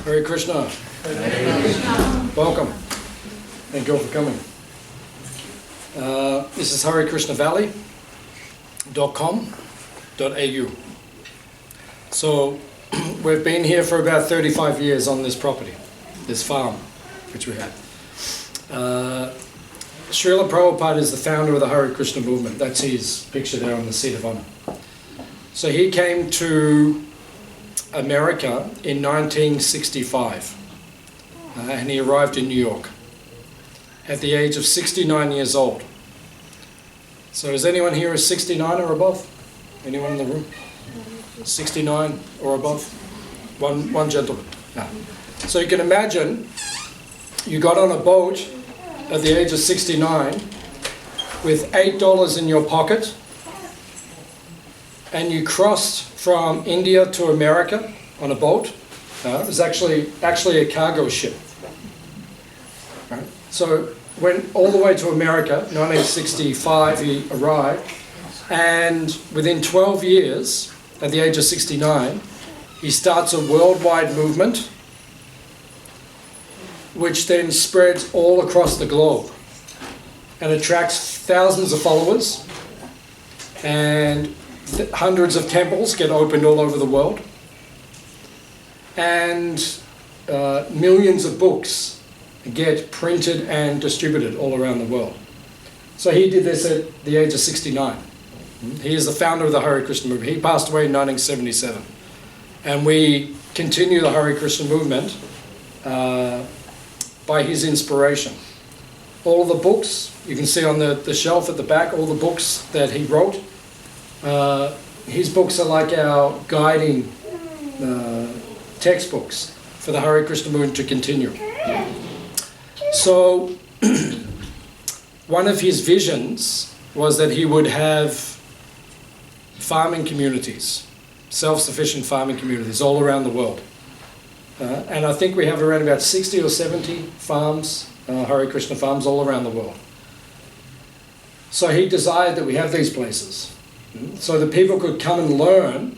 Hare Krishna. Hare Krishna. Welcome. Thank you all for coming. This is harekrishnavalley.com.au. So we've been here for about 35 years on this property, this farm, which we have. Srila Prabhupada is the founder of the Hare Krishna movement. That's his picture there on the seat of honor. So he came to America in 1965, and he arrived in New York at the age of 69 years old. So is anyone here is 69 or above? Anyone in the room? 69 or above? One gentleman. No. So you can imagine you got on a boat at the age of 69 with $8 in your pocket, and you crossed from India to America on a boat. It was actually a cargo ship. Right? So went all the way to America, 1965 he arrived, and within 12 years, at the age of 69, he starts a worldwide movement which then spreads all across the globe and attracts thousands of followers, and hundreds of temples get opened all over the world, and millions of books get printed and distributed all around the world. So he did this at the age of 69. He is the founder of the Hare Krishna movement. He passed away in 1977. And we continue the Hare Krishna movement by his inspiration. All of the books, you can see on the shelf at the back, all the books that he wrote. His books are like our guiding textbooks for the Hare Krishna movement to continue. So one of his visions was that he would have farming communities, self-sufficient farming communities all around the world. And I think we have around about 60 or 70 farms, Hare Krishna farms all around the world. So he desired that we have these places so that people could come and learn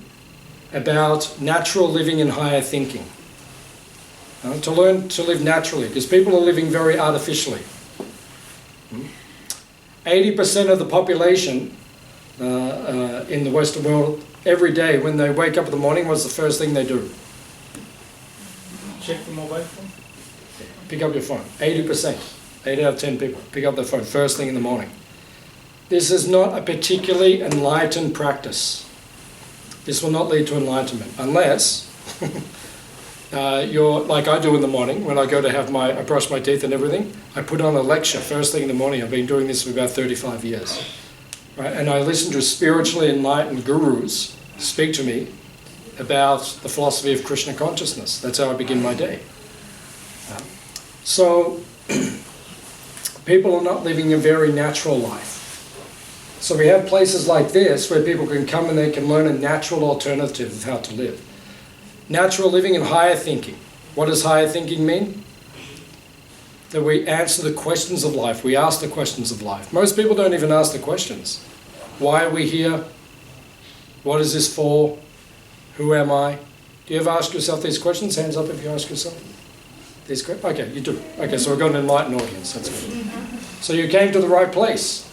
about natural living and higher thinking. To learn to live naturally, because people are living very artificially. 80% of the population in the Western world, every day when they wake up in the morning, what's the first thing they do? Check the mobile phone. Pick up your phone. 80%. 8 out of 10 people pick up their phone first thing in the morning. This is not a particularly enlightened practice. This will not lead to enlightenment unless you're like I do in the morning when I go to I brush my teeth and everything. I put on a lecture first thing in the morning. I've been doing this for about 35 years. Right? And I listen to spiritually enlightened gurus speak to me about the philosophy of Krishna consciousness. That's how I begin my day. So people are not living a very natural life. So we have places like this where people can come and they can learn a natural alternative of how to live. Natural living and higher thinking. What does higher thinking mean? That we answer the questions of life. We ask the questions of life. Most people don't even ask the questions. Why are we here? What is this for? Who am I? Do you ever ask yourself these questions? Hands up if you ask yourself these questions. Okay, you do. Okay, so we've got an enlightened audience. That's good. So you came to the right place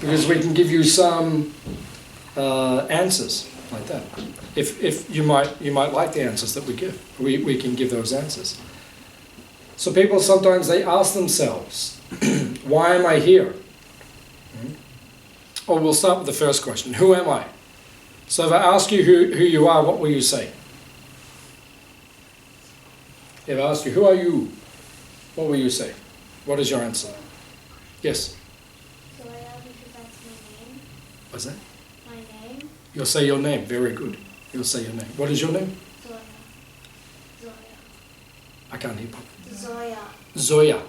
because we can give you some answers like that. If you might like the answers that we give. We can give those answers. So people sometimes they ask themselves, why am I here? Or we'll start with the first question. Who am I? So if I ask you who you are, what will you say? If I ask you, who are you? What will you say? What is your answer? Yes? Zoya, because that's my name. What's that? My name? You'll say your name. Very good. You'll say your name. What is your name? Zoya. Zoya. I can't hear. Zoya. Zoya.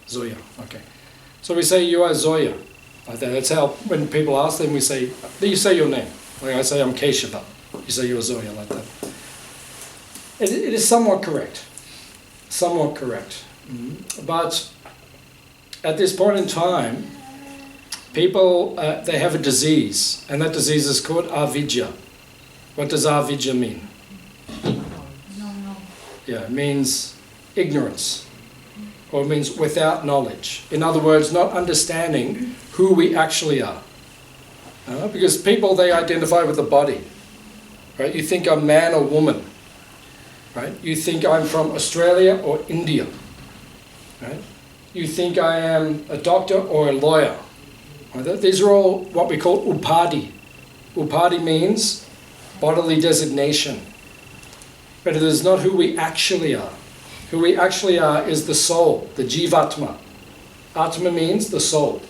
Zoya. Okay. So we say you are Zoya. Like that. That's how when people ask them, you say your name. Like I say I'm Kesava. You say you're Zoya like that. It is somewhat correct. Somewhat correct. But at this point in time, people, they have a disease, and that disease is called avidya. What does avidya mean? Yeah, it means ignorance, or it means without knowledge. In other words, not understanding who we actually are. Because people, they identify with the body. Right? You think I'm man or woman. Right? You think I'm from Australia or India. Right? You think I am a doctor or a lawyer. Right? These are all what we call upadhi. Upadhi means bodily designation. But it is not who we actually are. Who we actually are is the soul, the jivatma. Atma means the soul.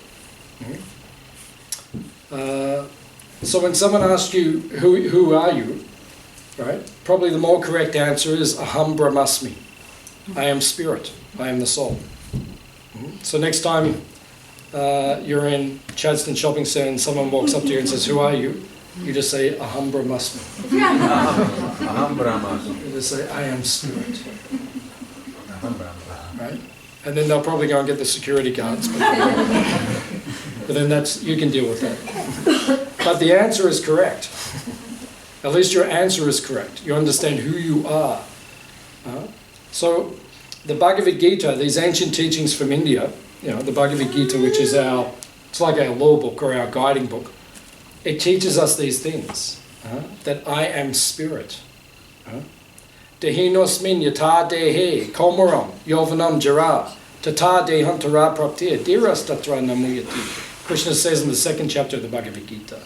So when someone asks you, who are you? Right? Probably the more correct answer is aham brahmasmi. I am spirit. I am the soul. So next time you're in Chadstone Shopping Centre and someone walks up to you and says, who are you? You just say, aham brahmasmi. Aham brahmasmi. You just say, I am spirit. Aham brahmasmi. Right? And then they'll probably go and get the security guards. But then you can deal with that. But the answer is correct. At least your answer is correct. You understand who you are. So the Bhagavad Gita, these ancient teachings from India, the Bhagavad Gita, which is it's like our law book or our guiding book, it teaches us these things, that I am spirit. Dehinosmin yata dehe komaram yovanam jara tata dehantara praptir diras tatra namuyati. Krishna says in the second chapter of the Bhagavad Gita,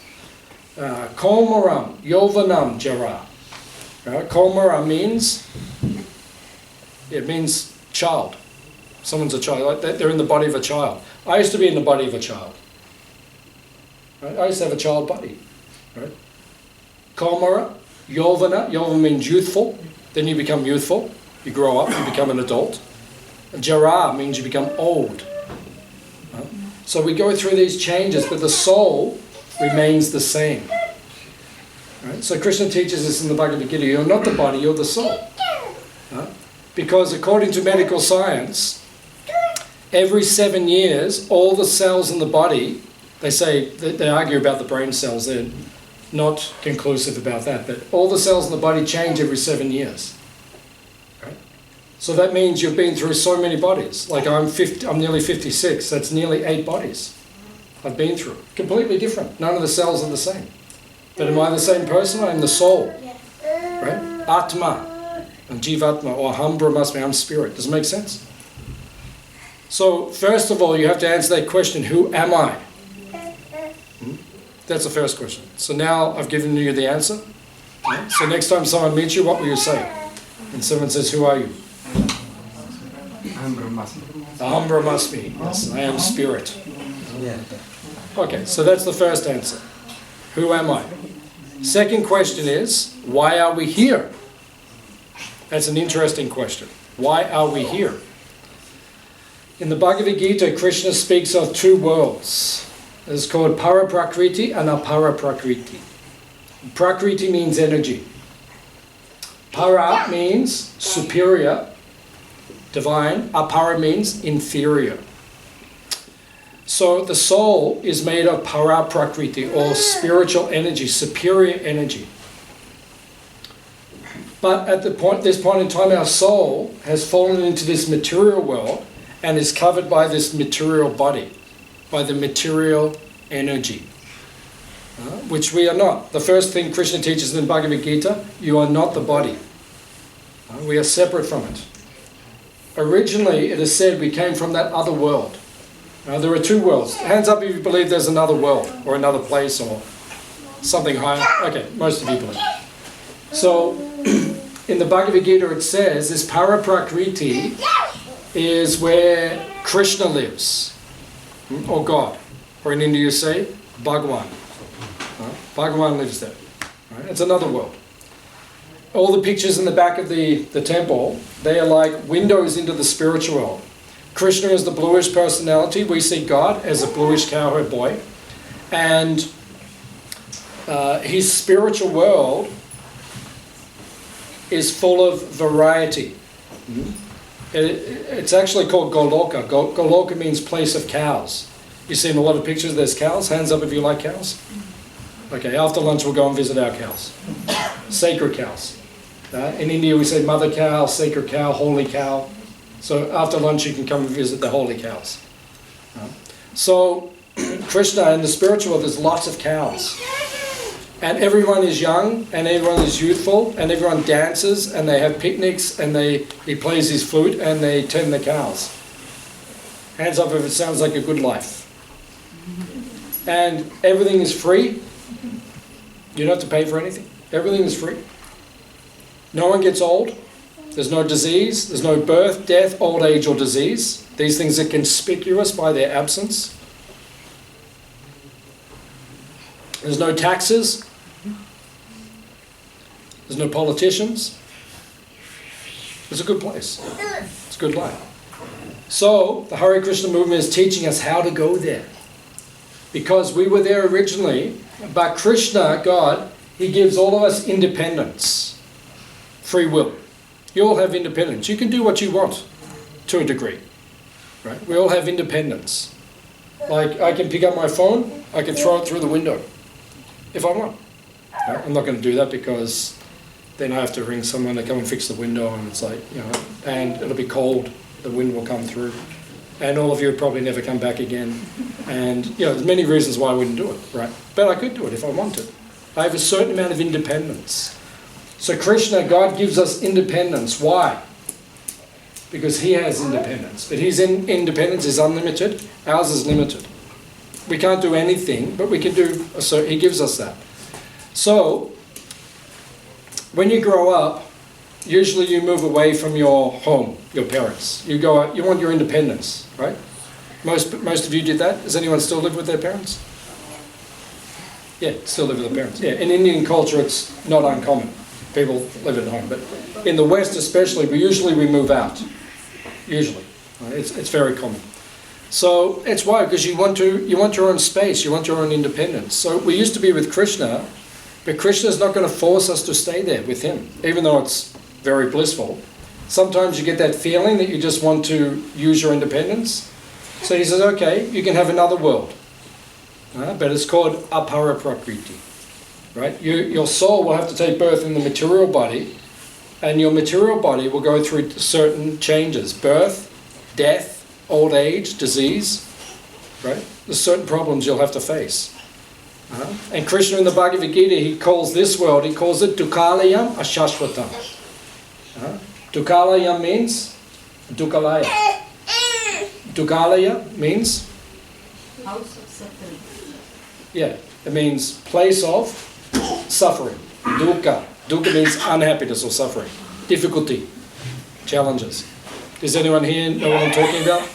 komaram yovanam jara. Komaram means child. Someone's a child. Like they're in the body of a child. I used to be in the body of a child. Right? I used to have a child body. Right? Kaumara, Yovana. Yovana means youthful. Then you become youthful. You grow up. You become an adult. Jara means you become old. Right? So we go through these changes, but the soul remains the same. Right? So Krishna teaches us in the Bhagavad Gita, you're not the body, you're the soul. Right? Because according to medical science, every 7 years, all the cells in the body, they argue about the brain cells, they're not conclusive about that, but all the cells in the body change every 7 years. Right? So that means you've been through so many bodies. Like I'm nearly 56, that's nearly 8 bodies I've been through. Completely different. None of the cells are the same. But am I the same person? I'm the soul. Right? Atma. And Jivatma, or Aham Brahmasmi, I'm spirit. Does it make sense? So, first of all, you have to answer that question, who am I? That's the first question. So now I've given you the answer. So next time someone meets you, what will you say? And someone says, who are you? Aham brahmasmi. Aham Brahmasmi. Yes, I am spirit. Yeah. Okay, so that's the first answer. Who am I? Second question is, why are we here? That's an interesting question. Why are we here? In the Bhagavad Gita, Krishna speaks of 2 worlds. It's called Para-Prakriti and Apara-Prakriti. Prakriti means energy. Para means superior, divine. Apara means inferior. So the soul is made of Para-Prakriti, or spiritual energy, superior energy. But at this point in time, our soul has fallen into this material world and is covered by this material body, by the material energy, which we are not. The first thing Krishna teaches in the Bhagavad Gita, you are not the body. We are separate from it. Originally, it is said we came from that other world. There are 2 worlds. Hands up if you believe there's another world, or another place, or something higher. Okay, most of you believe. So, in the Bhagavad Gita it says this Para-Prakriti is where Krishna lives, or God. Or in India you say, Bhagwan. Bhagwan lives there. Right? It's another world. All the pictures in the back of the temple, they are like windows into the spiritual world. Krishna is the bluish personality. We see God as a bluish cowherd boy. And his spiritual world is full of variety. It's actually called Goloka. Goloka means place of cows. You see in a lot of pictures there's cows. Hands up if you like cows. Okay, after lunch we'll go and visit our cows. Sacred cows. In India we say mother cow, sacred cow, holy cow. So after lunch you can come and visit the holy cows. So Krishna, in the spiritual world, there's lots of cows. And everyone is young, and everyone is youthful, and everyone dances, and they have picnics, and he plays his flute, and they tend the cows. Hands up if it sounds like a good life. And everything is free. You don't have to pay for anything. Everything is free. No one gets old. There's no disease. There's no birth, death, old age, or disease. These things are conspicuous by their absence. There's no taxes. There's no politicians. It's a good place. It's a good life. So, the Hare Krishna movement is teaching us how to go there. Because we were there originally, but Krishna, God, He gives all of us independence. Free will. You all have independence. You can do what you want, to a degree. Right? We all have independence. Like, I can pick up my phone, I can throw it through the window, if I want. Right? I'm not going to do that because then I have to ring someone to come and fix the window, and it's like, and it'll be cold, the wind will come through, and all of you will probably never come back again. And, there's many reasons why I wouldn't do it, right? But I could do it if I wanted. I have a certain amount of independence. So Krishna, God gives us independence. Why? Because He has independence. But His independence is unlimited. Ours is limited. We can't do anything, but we can do, so He gives us that. So, when you grow up, usually you move away from your home, your parents. You go out, you want your independence, right? Most of you did that. Does anyone still live with their parents? Yeah, still live with their parents. Yeah, in Indian culture it's not uncommon. People live at home. But in the West especially, we move out. Usually. Right? It's very common. So it's why, because you want your own space, you want your own independence. So we used to be with Krishna, but Krishna is not going to force us to stay there with Him, even though it's very blissful. Sometimes you get that feeling that you just want to use your independence. So He says, okay, you can have another world. But it's called apara prakriti. Right? Your soul will have to take birth in the material body, and your material body will go through certain changes. Birth, death, old age, disease. Right? There's certain problems you'll have to face. And Krishna in the Bhagavad Gita, He calls this world, He calls it Dukalayam Ashashvatam. Dukalayam means Dukalaya. Dukalaya means? House of suffering. Yeah, it means place of suffering. Dukkha. Dukkha means unhappiness or suffering. Difficulty. Challenges. Does anyone here know what I'm talking about?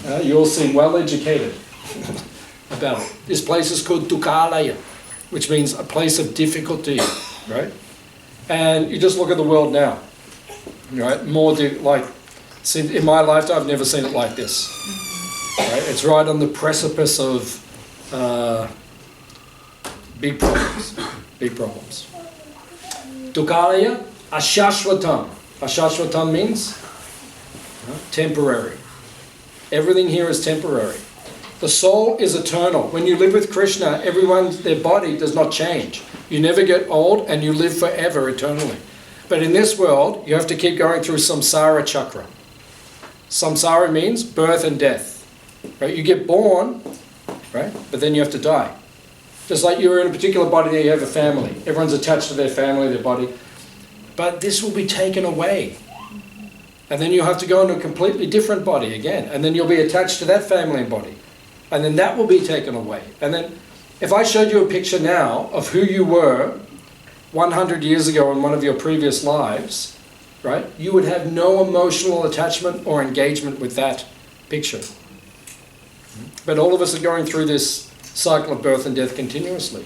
Right? You all seem well educated about it. This place is called Dukkalaya, which means a place of difficulty, right? And you just look at the world now, right? In my lifetime, I've never seen it like this. Right? It's right on the precipice of big problems. Big problems. Dukkalaya Ashashvatam. Ashashvatam means temporary. Everything here is temporary. The soul is eternal. When you live with Krishna, their body does not change. You never get old and you live forever eternally. But in this world, you have to keep going through samsara chakra. Samsara means birth and death. Right? You get born, right? But then you have to die. Just like you're in a particular body, there you have a family. Everyone's attached to their family, their body. But this will be taken away. And then you'll have to go into a completely different body again. And then you'll be attached to that family and body. And then that will be taken away. And then if I showed you a picture now of who you were 100 years ago in one of your previous lives, right? You would have no emotional attachment or engagement with that picture. But all of us are going through this cycle of birth and death continuously.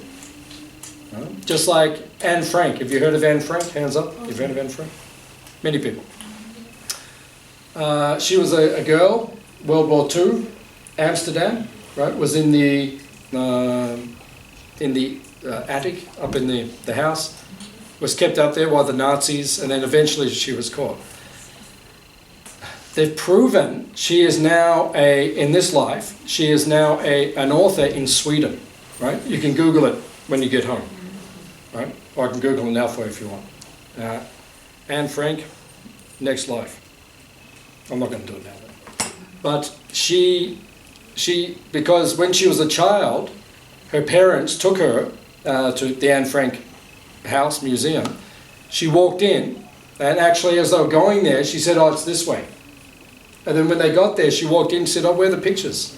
Just like Anne Frank. Have you heard of Anne Frank? Hands up. You've heard of Anne Frank? Many people. She was a girl, World War II, Amsterdam, right? Was in the attic, up in the house. Was kept up there while the Nazis, and then eventually she was caught. They've proven she is now in this life, she is now an author in Sweden, right? You can Google it when you get home. right? Or I can Google it now for you if you want. Anne Frank, next life. I'm not going to do it now. But she, because when she was a child, her parents took her to the Anne Frank house museum. She walked in, and actually as they were going there, she said, "Oh, it's this way." And then when they got there, she walked in and said, "Oh, where are the pictures?"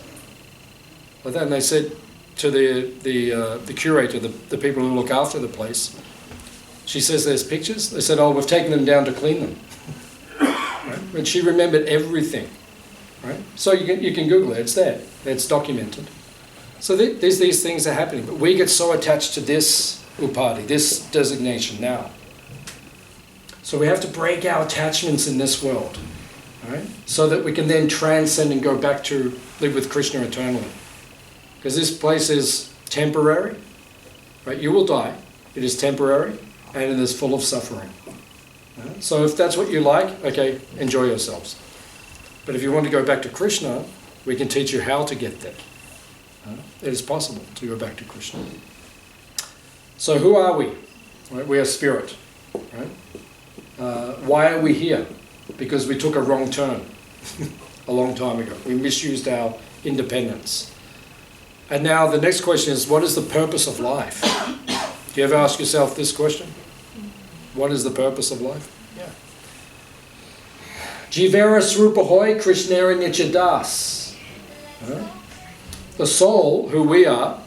Like that, and they said to the curator, the people who look after the place, she says, "There's pictures?" They said, "Oh, we've taken them down to clean them." Right? And she remembered everything. Right? So you can Google it, it's there, it's documented. So these things are happening, but we get so attached to this upadi, this designation now. So we have to break our attachments in this world, right? So that we can then transcend and go back to live with Krishna eternally. Because this place is temporary, right? You will die, it is temporary, and it is full of suffering. Right? So if that's what you like, okay, enjoy yourselves. But if you want to go back to Krishna, we can teach you how to get there. It is possible to go back to Krishna. So who are we? Right? We are spirit. Right? Why are we here? Because we took a wrong turn a long time ago. We misused our independence. And now the next question is, what is the purpose of life? Do you ever ask yourself this question? What is the purpose of life? Yeah. Jivera Srupa Hoy Krishnera Nichadas. The soul, who we are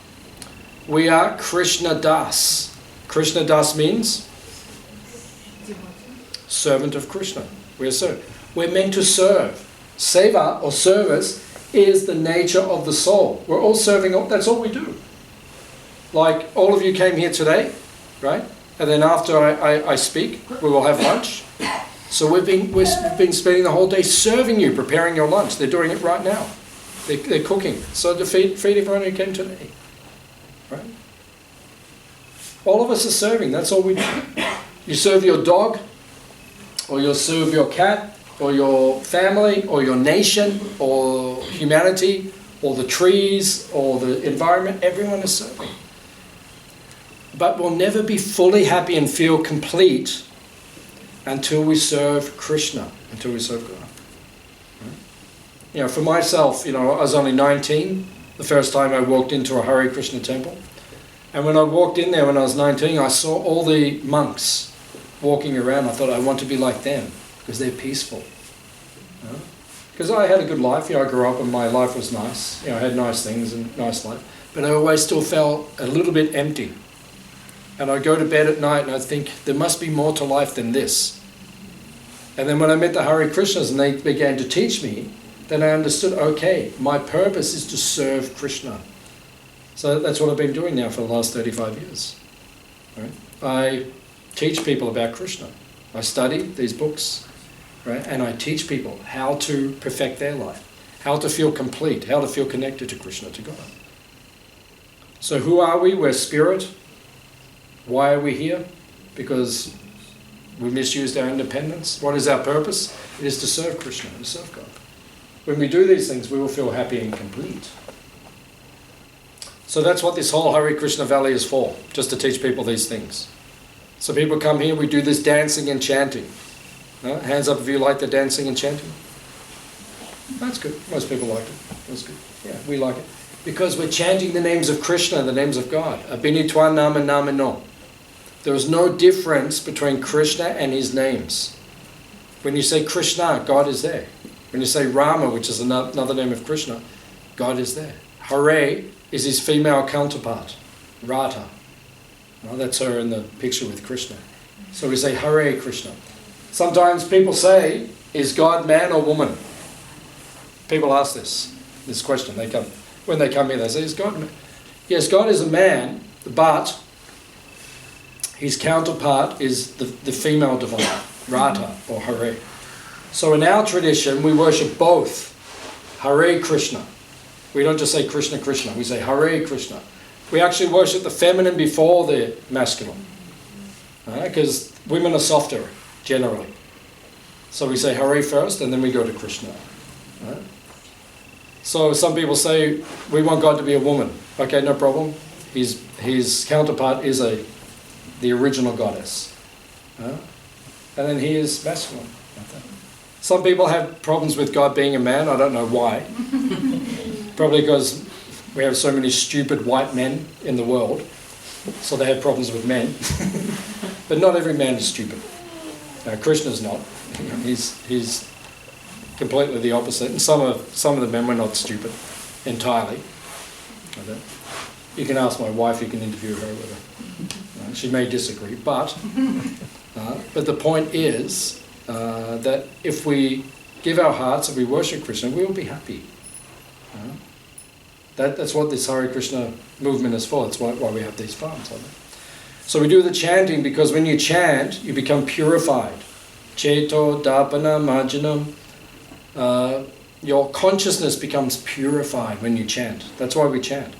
Krishna Das. Krishna Das means servant of Krishna. We're meant to serve. Seva or service is the nature of the soul. We're all serving, that's all we do. Like all of you came here today, right? And then after I speak, we will have lunch. So we've been spending the whole day serving you, preparing your lunch. They're doing it right now. They're cooking. So to feed everyone who came today. Right? All of us are serving. That's all we do. You serve your dog, or you'll serve your cat, or your family, or your nation, or humanity, or the trees, or the environment. Everyone is serving. But we'll never be fully happy and feel complete until we serve Krishna, until we serve God. You know, for myself, I was only 19 the first time I walked into a Hare Krishna temple. And when I walked in there when I was 19, I saw all the monks walking around. I thought, I want to be like them, because they're peaceful. Because I had a good life. I grew up and my life was nice. I had nice things and nice life. But I always still felt a little bit empty. And I'd go to bed at night and I'd think, there must be more to life than this. And then when I met the Hare Krishnas and they began to teach me, then I understood, okay, my purpose is to serve Krishna. So that's what I've been doing now for the last 35 years. Right? I teach people about Krishna. I study these books, right? And I teach people how to perfect their life, how to feel complete, how to feel connected to Krishna, to God. So who are we? We're spirit. Why are we here? Because we misused our independence. What is our purpose? It is to serve Krishna, to serve God. When we do these things, we will feel happy and complete. So that's what this whole Hare Krishna Valley is for, just to teach people these things. So people come here, we do this dancing and chanting. Hands up if you like the dancing and chanting. That's good. Most people like it. That's good. Yeah, we like it. Because we're chanting the names of Krishna, the names of God. Abhinitva nama nama no. There is no difference between Krishna and his names. When you say Krishna, God is there. When you say Rama, which is another name of Krishna, God is there. Hare is his female counterpart, Radha. Well, that's her in the picture with Krishna. So we say Hare Krishna. Sometimes people say, is God man or woman? People ask this question. When they come here, they say, is God man? Yes, God is a man, but his counterpart is the female divine, Radha or Hare. So in our tradition, we worship both Hare Krishna. We don't just say Krishna Krishna, we say Hare Krishna. We actually worship the feminine before the masculine. Because women are softer, generally. So we say Hare first, and then we go to Krishna. So some people say, we want God to be a woman. Okay, no problem. His counterpart is the the original goddess. And then he is masculine. Some people have problems with God being a man. I don't know why. Probably because we have so many stupid white men in the world, so they have problems with men. But not every man is stupid. Krishna's not. He's completely the opposite. And some of the men were not stupid entirely. You can ask my wife. You can interview her with her. She may disagree, but the point is that if we give our hearts and we worship Krishna, we will be happy. That's what this Hare Krishna movement is for. That's why we have these farms. So we do the chanting because when you chant, you become purified. Cheto, dapana, marjanam. Your consciousness becomes purified when you chant. That's why we chant.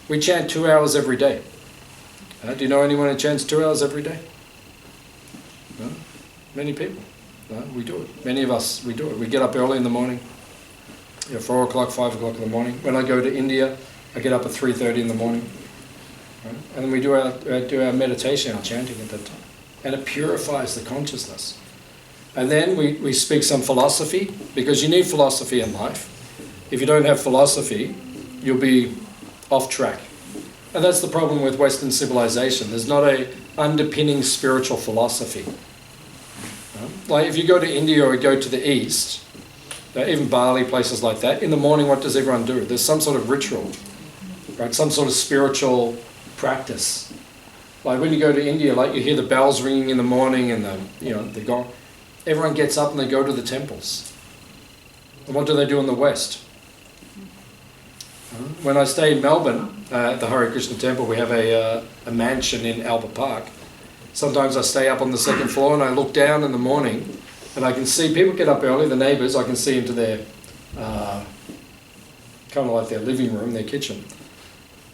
We chant 2 hours every day. Do you know anyone who chants 2 hours every day? No? Many people. No? We do it. Many of us, we do it. We get up early in the morning. 4 o'clock, 5 o'clock in the morning. When I go to India, I get up at 3:30 in the morning. Right? And then we do our meditation, our chanting at that time. And it purifies the consciousness. And then we speak some philosophy, because you need philosophy in life. If you don't have philosophy, you'll be off track. And that's the problem with Western civilization. There's not a underpinning spiritual philosophy. Like if you go to India or go to the East, even Bali, places like that, in the morning what does everyone do? There's some sort of ritual, right? Some sort of spiritual practice. Like when you go to India, like you hear the bells ringing in the morning and the gong. Everyone gets up and they go to the temples. And what do they do in the West? When I stay in Melbourne, at the Hare Krishna temple, we have a mansion in Albert Park. Sometimes I stay up on the second floor and I look down in the morning and I can see people get up early, the neighbours, I can see into their, kind of like their living room, their kitchen.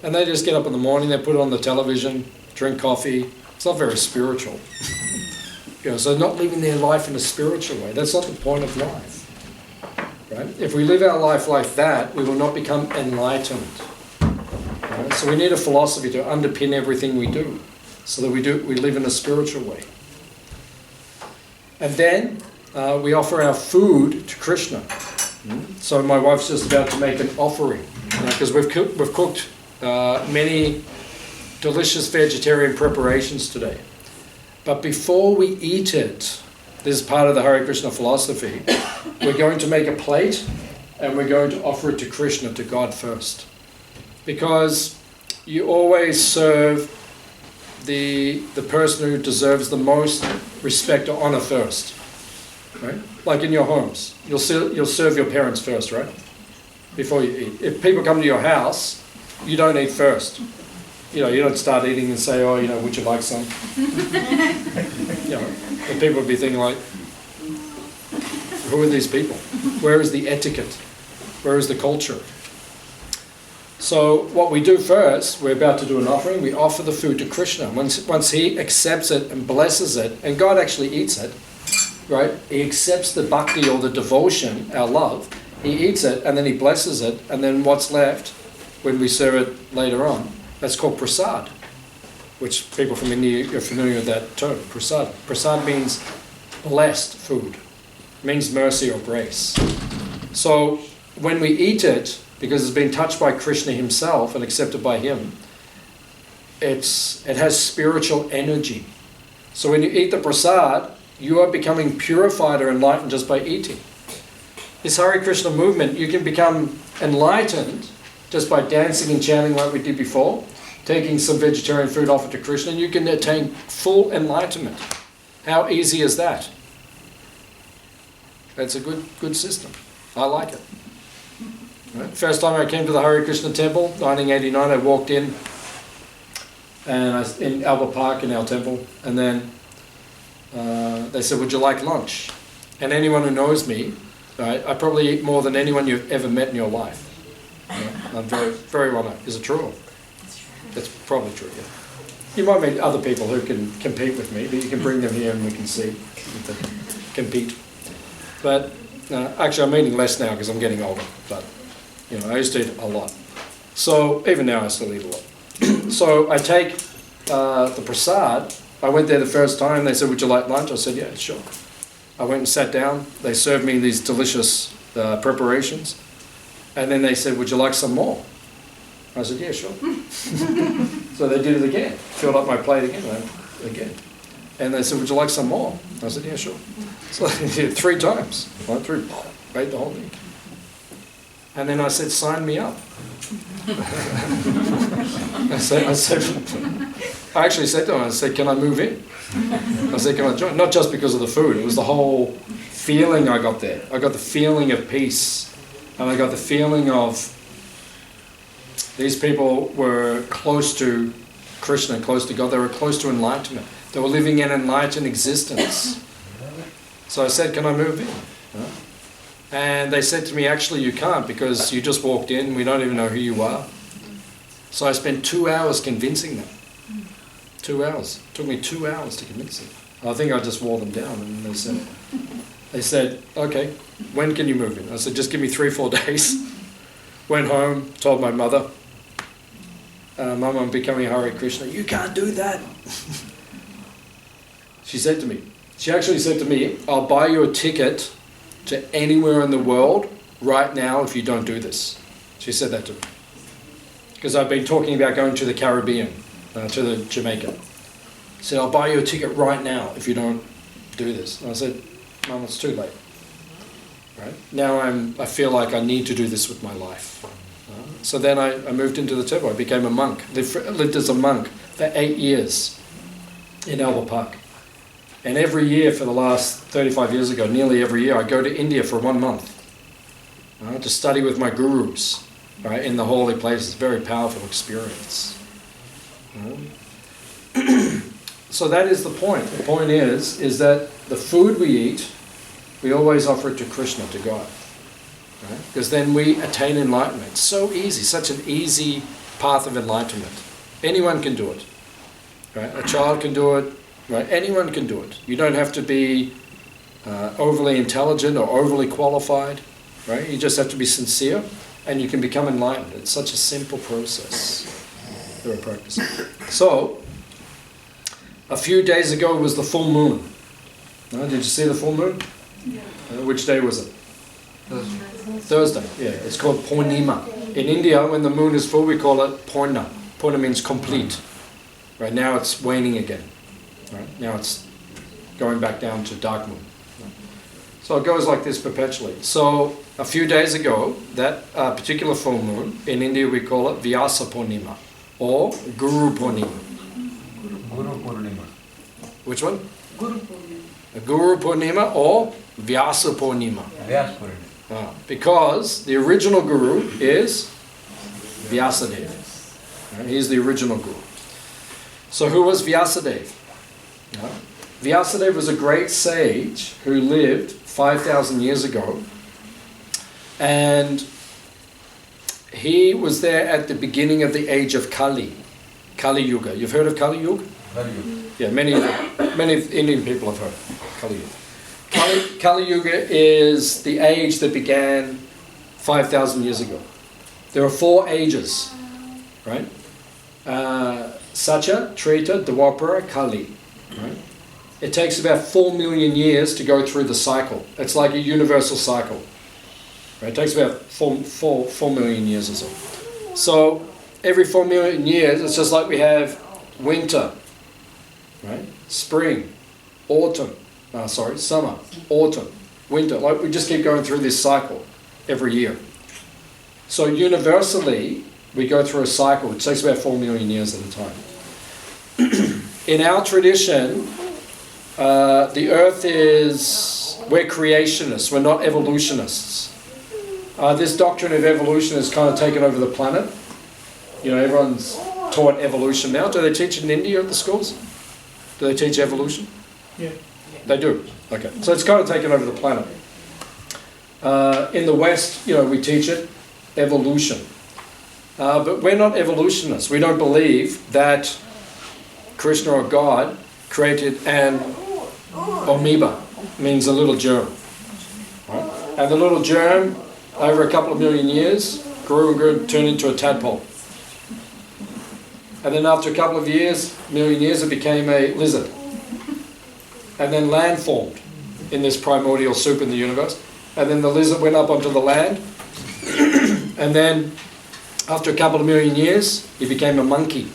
And they just get up in the morning, they put it on the television, drink coffee. It's not very spiritual. So not living their life in a spiritual way. That's not the point of life. Right? If we live our life like that, we will not become enlightened. Right? So we need a philosophy to underpin everything we do, so that we live in a spiritual way. And then we offer our food to Krishna. So my wife's just about to make an offering, because we've cooked many delicious vegetarian preparations today. But before we eat it, this is part of the Hare Krishna philosophy, we're going to make a plate and we're going to offer it to Krishna, to God first. Because you always serve the person who deserves the most respect or honor first. Right? Like in your homes, you'll serve your parents first, right? Before you eat. If people come to your house, you don't eat first. You don't start eating and say, would you like some? And people would be thinking like, who are these people? Where is the etiquette? Where is the culture? So what we do first, we're about to do an offering, we offer the food to Krishna. Once he accepts it and blesses it, and God actually eats it, right? He accepts the bhakti or the devotion, our love, he eats it and then he blesses it, and then what's left, when we serve it later on, that's called prasad, which people from India are familiar with that term, prasad. Prasad means blessed food. It means mercy or grace. So when we eat it, because it's been touched by Krishna himself and accepted by him, it has spiritual energy. So when you eat the prasad, you are becoming purified or enlightened just by eating. This Hare Krishna movement, you can become enlightened just by dancing and chanting like we did before, taking some vegetarian food offered to Krishna, and you can attain full enlightenment. How easy is that? That's a good system. I like it. Right? First time I came to the Hare Krishna temple, 1989, I walked in, and in Albert Park in our temple, and then they said, would you like lunch? And anyone who knows me, right, I probably eat more than anyone you've ever met in your life. I'm very, very well known. Is it true? That's probably true, yeah. You might meet other people who can compete with me, but you can bring them here and we can see if they compete. But actually I'm eating less now because I'm getting older, but I used to eat a lot. So even now I still eat a lot. So I take the prasad I went there the first time. They said, would you like lunch? I said, yeah, sure. I went and sat down. They served me these delicious preparations. And then they said, would you like some more? I said, yeah, sure. So they did it again. Filled up my plate again. And they said, would you like some more? I said, yeah, sure. So they did it 3 times. Went through, ate the whole thing. And then I said, sign me up. I actually said to them, I said, can I move in? I said, can I join? Not just because of the food, it was the whole feeling I got there. I got the feeling of peace. And I got the feeling of these people were close to Krishna, close to God. They were close to enlightenment. They were living an enlightened existence. So I said, can I move in? And they said to me, actually you can't because you just walked in, we don't even know who you are. So I spent 2 hours convincing them. 2 hours. It took me 2 hours to convince them. I think I just wore them down and they said, okay, when can you move in? I said, just give me 3-4 days. Went home, told my mother, Mum, I'm becoming Hare Krishna. You can't do that. She actually said to me, I'll buy you a ticket to anywhere in the world right now if you don't do this. She said that to me. Because I've been talking about going to the Caribbean, to the Jamaica. She said, I'll buy you a ticket right now if you don't do this. And I said, Mum, it's too late. Right? Now I feel like I need to do this with my life. So then I moved into the temple. I became a monk. Lived as a monk for 8 years in Albert Park. And every year for the last 35 years ago, nearly every year, I go to India for 1 month to study with my gurus in the holy places. Very powerful experience. So that is the point. The point is that the food we eat, we always offer it to Krishna, to God. Because then we attain enlightenment. So easy, such an easy path of enlightenment. Anyone can do it. Right? A child can do it. Right? Anyone can do it. You don't have to be overly intelligent or overly qualified. Right? You just have to be sincere and you can become enlightened. It's such a simple process that we're practicing. So, a few days ago was the full moon. Did you see the full moon? Yeah. Which day was it? Thursday. Yeah, it's called Purnima. In India, when the moon is full, we call it Purna. Purna means complete. Right now it's waning again. Right? Now it's going back down to dark moon. So it goes like this perpetually. So a few days ago, that particular full moon, in India we call it Vyasa Purnima or Guru Purnima. Guru Purnima. Which one? Guru Purnima. Guru Purnima or Vyasa Purnima. Vyasa Purnima. Because the original guru is Vyasadeva. He's the original guru. So who was Vyasadeva? Vyasadeva was a great sage who lived 5,000 years ago, and he was there at the beginning of the age of Kali Yuga. You've heard of Kali Yuga? Kali Yuga. Yeah, many Indian people have heard Kali Yuga. Kali Yuga is the age that began 5,000 years ago. There are 4 ages, right? Satya, Treta, Dwapara, Kali. Right? It takes about 4 million years to go through the cycle. It's like a universal cycle. Right? It takes about 4 million years or so. So every 4 million years, it's just like we have winter, right? Spring, autumn. Summer, autumn, winter. Like we just keep going through this cycle every year. So universally, we go through a cycle which takes about 4 million years at a time. In our tradition, the earth we're creationists, we're not evolutionists. This doctrine of evolution has kind of taken over the planet. You know, everyone's taught evolution now. Do they teach it in India at the schools? Do they teach evolution? Yeah. They do. Okay. So it's kind of taken over the planet. In the West, we teach it evolution. But we're not evolutionists. We don't believe that Krishna or God created an amoeba, means a little germ. Right? And the little germ, over a couple of million years, grew and grew, turned into a tadpole. And then after a couple of years, million years, it became a lizard. And then land formed in this primordial soup in the universe. And then the lizard went up onto the land. And then after a couple of million years, he became a monkey.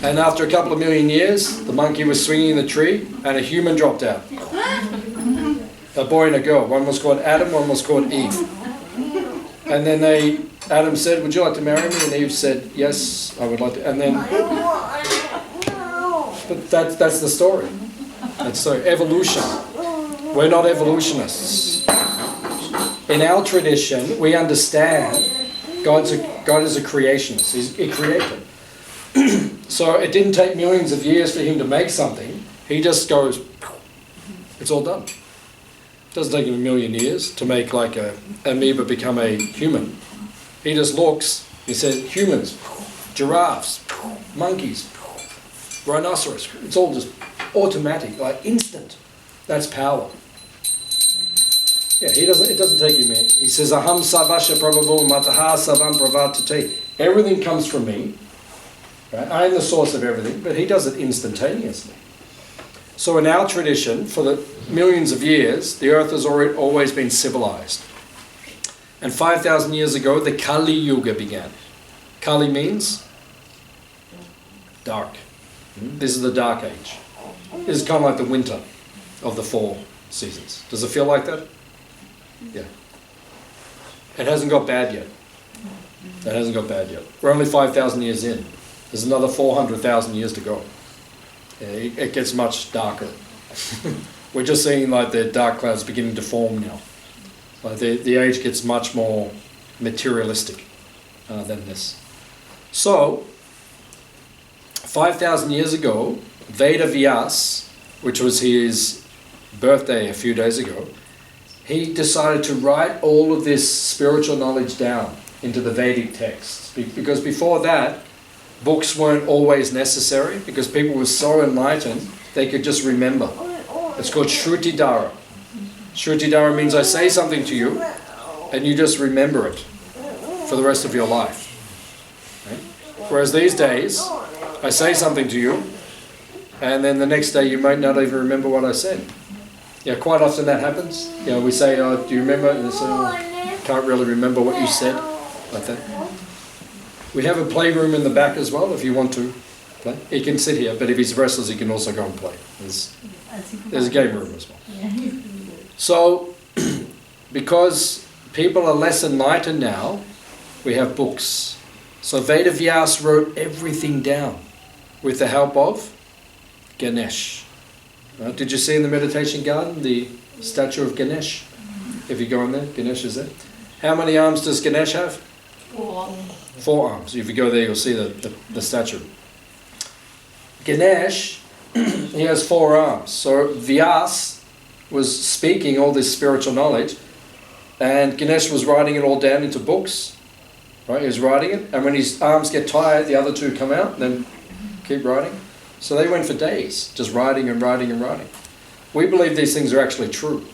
And after a couple of million years, the monkey was swinging in the tree and a human dropped out. A boy and a girl. One was called Adam, one was called Eve. And then Adam said, "Would you like to marry me?" And Eve said, "Yes, I would like to." And then, but that's the story. That's so evolution. We're not evolutionists. In our tradition, we understand God is a creationist. He's a creator. So it didn't take millions of years for him to make something. He just goes, it's all done. It doesn't take him a million years to make like a amoeba become a human. He just looks, he said, humans, giraffes, monkeys, rhinoceros. It's all just automatic, like instant. That's power. Yeah, it doesn't take him. He says, Aham savasha prabhavu mataha savam pravartate. Everything comes from me. Right? I am the source of everything, but he does it instantaneously. So in our tradition, for the millions of years, the earth has always been civilized. And 5,000 years ago, the Kali Yuga began. Kali means dark. This is the dark age. This is kind of like the winter of the 4 seasons. Does it feel like that? Yeah. It hasn't got bad yet. It hasn't got bad yet. We're only 5,000 years in. There's another 400,000 years to go. Yeah, it gets much darker. We're just seeing like the dark clouds beginning to form now. Like the age gets much more materialistic than this. So, 5,000 years ago, Veda Vyas, which was his birthday a few days ago, he decided to write all of this spiritual knowledge down into the Vedic texts. Because before that, books weren't always necessary, because people were so enlightened, they could just remember. It's called Shrutidhara. Shrutidhara means I say something to you, and you just remember it for the rest of your life. Right? Whereas these days, I say something to you, and then the next day you might not even remember what I said. Yeah, quite often that happens. You know, we say, "Oh, do you remember?" And they say, "Oh, can't really remember what you said," like that. We have a playroom in the back as well if you want to play. He can sit here, but if he's restless, he can also go and play. There's a game room as well. So, because people are less enlightened now, we have books. So Veda Vyas wrote everything down with the help of Ganesh. Did you see in the meditation garden the statue of Ganesh? If you go in there, Ganesh is there. How many arms does Ganesh have? 4 arms. If you go there, you'll see the statue. Ganesh, he has 4 arms. So Vyas was speaking all this spiritual knowledge, and Ganesh was writing it all down into books. Right? He was writing it, and when his arms get tired, the other 2 come out, and then keep writing. So they went for days, just writing and writing and writing. We believe these things are actually true.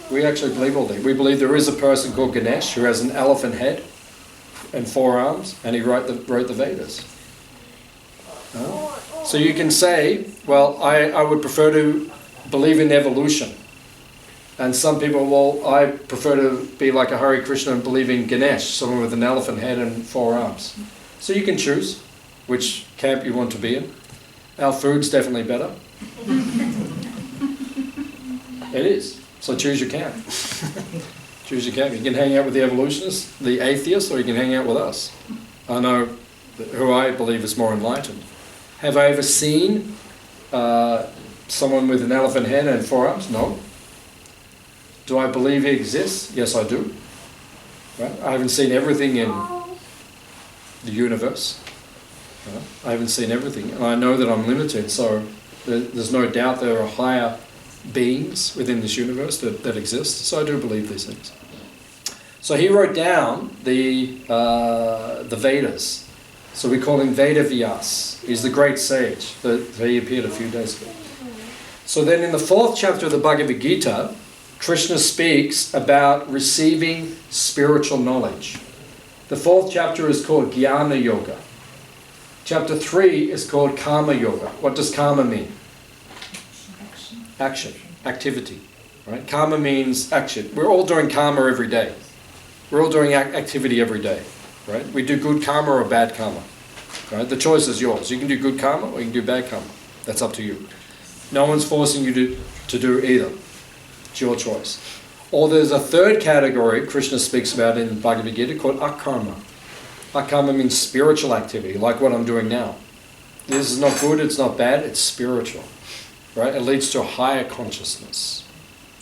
We actually believe all these. We believe there is a person called Ganesh who has an elephant head and 4 arms, and he wrote the Vedas. So you can say, well, I would prefer to believe in evolution. And some people, well, I prefer to be like a Hare Krishna and believe in Ganesh, someone with an elephant head and 4 arms. So you can choose which camp you want to be in. Our food's definitely better. It is. So choose your camp. Choose your camp. You can hang out with the evolutionists, the atheists, or you can hang out with us. I know who I believe is more enlightened. Have I ever seen someone with an elephant head and 4 arms? No. Do I believe he exists? Yes, I do. Right? I haven't seen everything in the universe. Right? I haven't seen everything. And I know that I'm limited, so there's no doubt there are higher beings within this universe that exist. So I do believe these things. So he wrote down the Vedas. So we call him Veda Vyas. He's the great sage that he appeared a few days ago. So then in the 4th chapter of the Bhagavad Gita, Krishna speaks about receiving spiritual knowledge. The 4th chapter is called Jnana Yoga. Chapter 3 is called Karma Yoga. What does karma mean? Action, activity. Right? Karma means action. We're all doing karma every day. We're all doing activity every day. Right? We do good karma or bad karma. Right? The choice is yours. You can do good karma or you can do bad karma. That's up to you. No one's forcing you to do either. It's your choice. Or there's a 3rd category Krishna speaks about in Bhagavad Gita called akarma. Akarma means spiritual activity, like what I'm doing now. This is not good, it's not bad, it's spiritual. Right? It leads to a higher consciousness.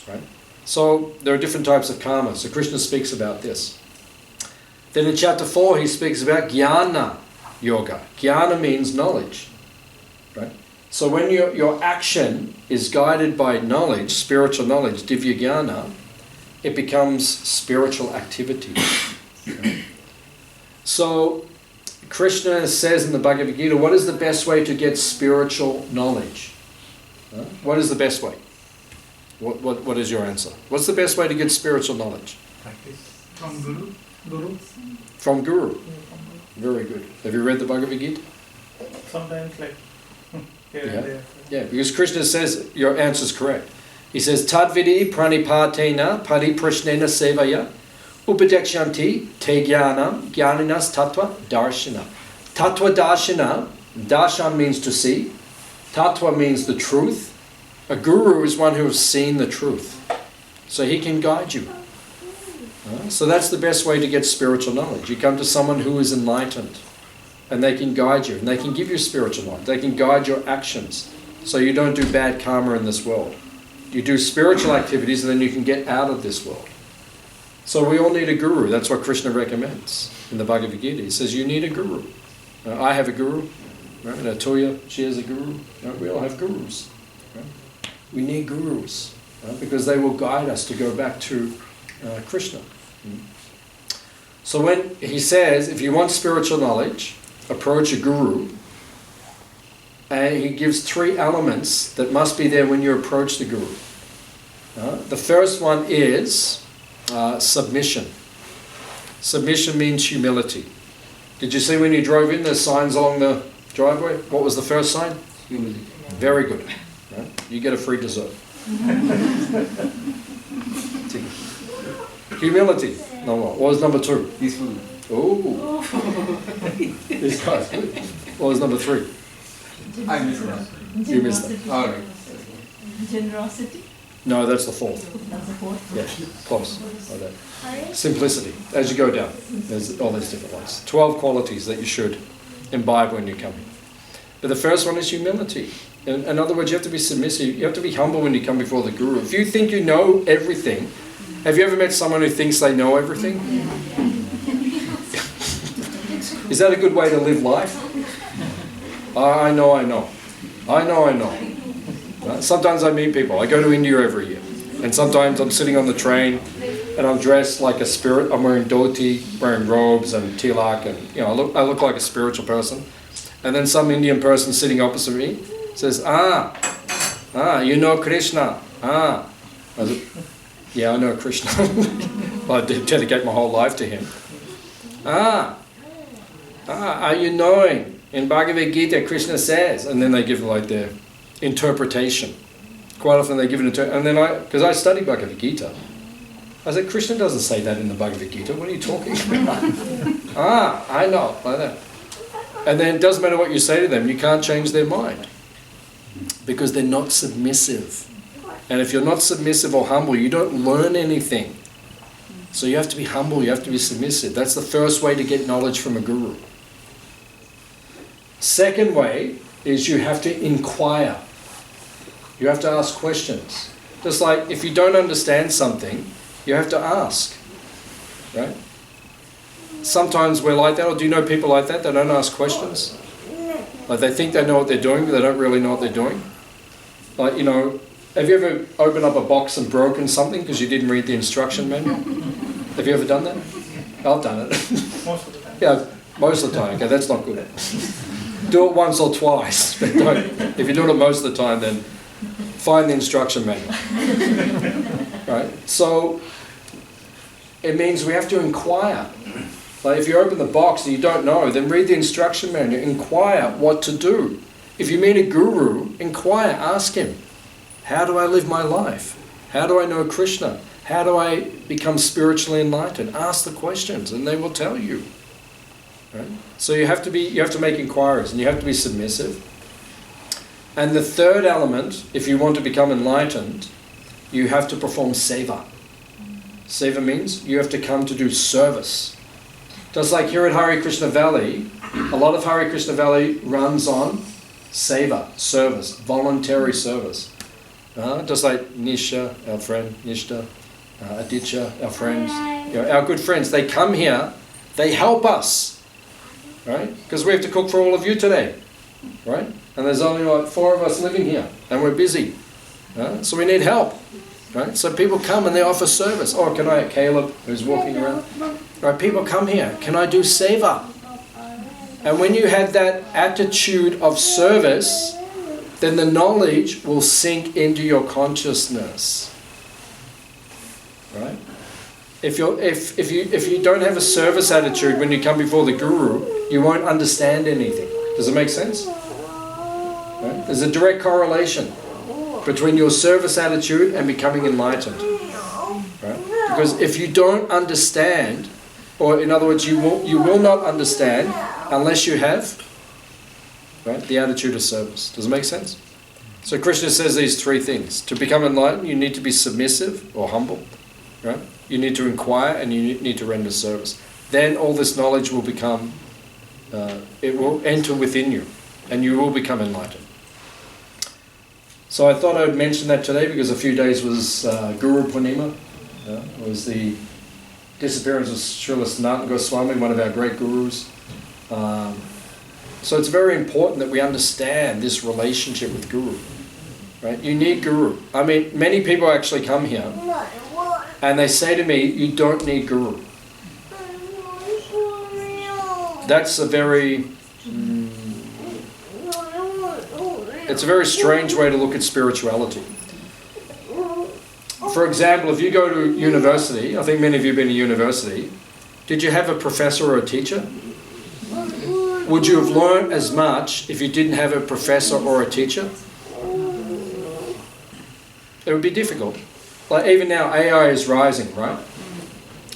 Right? So there are different types of karma. So Krishna speaks about this. Then in chapter 4 he speaks about jnana yoga. Jnana means knowledge. Right? So when your action is guided by knowledge, spiritual knowledge, divya jnana, it becomes spiritual activity. Right? So Krishna says in the Bhagavad Gita, what is the best way to get spiritual knowledge? What is the best way? What is your answer? What's the best way to get spiritual knowledge? Practice. From Guru. Guru. From Guru. Very good. Have you read the Bhagavad Gita? Sometimes like here Yeah. and there. Yeah, because Krishna says your answer is correct. He says, Tadvidi pranipatena pariprishnena sevaya upadekshanti te jnanam jnaninas tattva darshana. Tattva darshana, darshan means to see. Tattva means the truth. A guru is one who has seen the truth. So he can guide you. So that's the best way to get spiritual knowledge. You come to someone who is enlightened. And they can guide you. And they can give you spiritual knowledge. They can guide your actions. So you don't do bad karma in this world. You do spiritual activities and then you can get out of this world. So we all need a guru. That's what Krishna recommends in the Bhagavad Gita. He says you need a guru. I have a guru. Right? And Atuya, she has a guru. Right? We all have gurus. Right? We need gurus. Right? Because they will guide us to go back to Krishna. So when he says, if you want spiritual knowledge, approach a guru. And he gives 3 elements that must be there when you approach the guru. The first one is submission. Submission means humility. Did you see when you drove in, there's signs along the driveway? What was the first sign? Humility. Very good. Right? You get a free dessert. Humility. No, what was number 2? Peaceful. Oh, this guy's good. What was number 3? I missed that. You missed that. All right. Generosity. No, that's the 4th. That's the 4th. Yeah, close. Like that. Hare Simplicity. As you go down, there's all these different ones. 12 qualities that you should imbibe when you're coming. But the first one is humility. In other words, you have to be submissive. You have to be humble when you come before the guru. If you think you know everything, have you ever met someone who thinks they know everything? Is that a good way to live life? I know. Right? Sometimes I meet people. I go to India every year. And sometimes I'm sitting on the train and I'm dressed like a spirit. I'm wearing dhoti, wearing robes and tilak, and I look like a spiritual person. And then some Indian person sitting opposite me says, you know Krishna. I said, yeah, I know Krishna. I dedicate my whole life to him. Are you knowing? In Bhagavad Gita, Krishna says, and then they give like their interpretation. Quite often they give an interpretation, and then because I study Bhagavad Gita, I said, Krishna doesn't say that in the Bhagavad Gita. What are you talking about? I know, like that. And then it doesn't matter what you say to them, you can't change their mind. Because they're not submissive. And if you're not submissive or humble, you don't learn anything. So you have to be humble, you have to be submissive. That's the first way to get knowledge from a guru. Second way is you have to inquire. You have to ask questions. Just like if you don't understand something, you have to ask. Right? Sometimes we're like that, or do you know people like that? They don't ask questions. Like they think they know what they're doing, but they don't really know what they're doing. Like, have you ever opened up a box and broken something because you didn't read the instruction manual? Have you ever done that? I've done it. Most of the time. Yeah, most of the time. Okay, that's not good. Do it once or twice, but don't. If you're doing it most of the time, then find the instruction manual. Right? So it means we have to inquire. Like if you open the box and you don't know, then read the instruction manual, inquire what to do. If you meet a guru, inquire, ask him, how do I live my life? How do I know Krishna? How do I become spiritually enlightened? Ask the questions and they will tell you. Right? So you have to make inquiries and you have to be submissive. And the third element, if you want to become enlightened, you have to perform seva. Seva means you have to come to do service. Just like here at Hare Krishna Valley, a lot of Hare Krishna Valley runs on seva, service, voluntary service. Just like Nisha, our friend, Nishta, Aditya, our friends, our good friends, they come here, they help us, right? Because we have to cook for all of you today, right? And there's only like 4 of us living here, and we're busy, so we need help, right? So people come and they offer service. Oh, can I, Caleb, who's walking around, right? People come here, can I do seva? And when you have that attitude of service, then the knowledge will sink into your consciousness, right? If you don't have a service attitude when you come before the guru, you won't understand anything. Does it make sense? Right? There's a direct correlation between your service attitude and becoming enlightened, right? Because if you don't understand, or in other words, you will not understand unless you have, right, the attitude of service. Does it make sense? So Krishna says these 3 things. To become enlightened, you need to be submissive or humble, right? You need to inquire and you need to render service. Then all this knowledge will become, it will enter within you and you will become enlightened. So I thought I would mention that today because a few days was Guru Purnima. It was the disappearance of Srila Sanatana Goswami, one of our great gurus. So it's very important that we understand this relationship with Guru, right? You need Guru. I mean, many people actually come here and they say to me, you don't need Guru. That's a very, it's a very strange way to look at spirituality. For example, if you go to university, I think many of you have been to university, did you have a professor or a teacher? Would you have learned as much if you didn't have a professor or a teacher? It would be difficult. Like even now, AI is rising, right?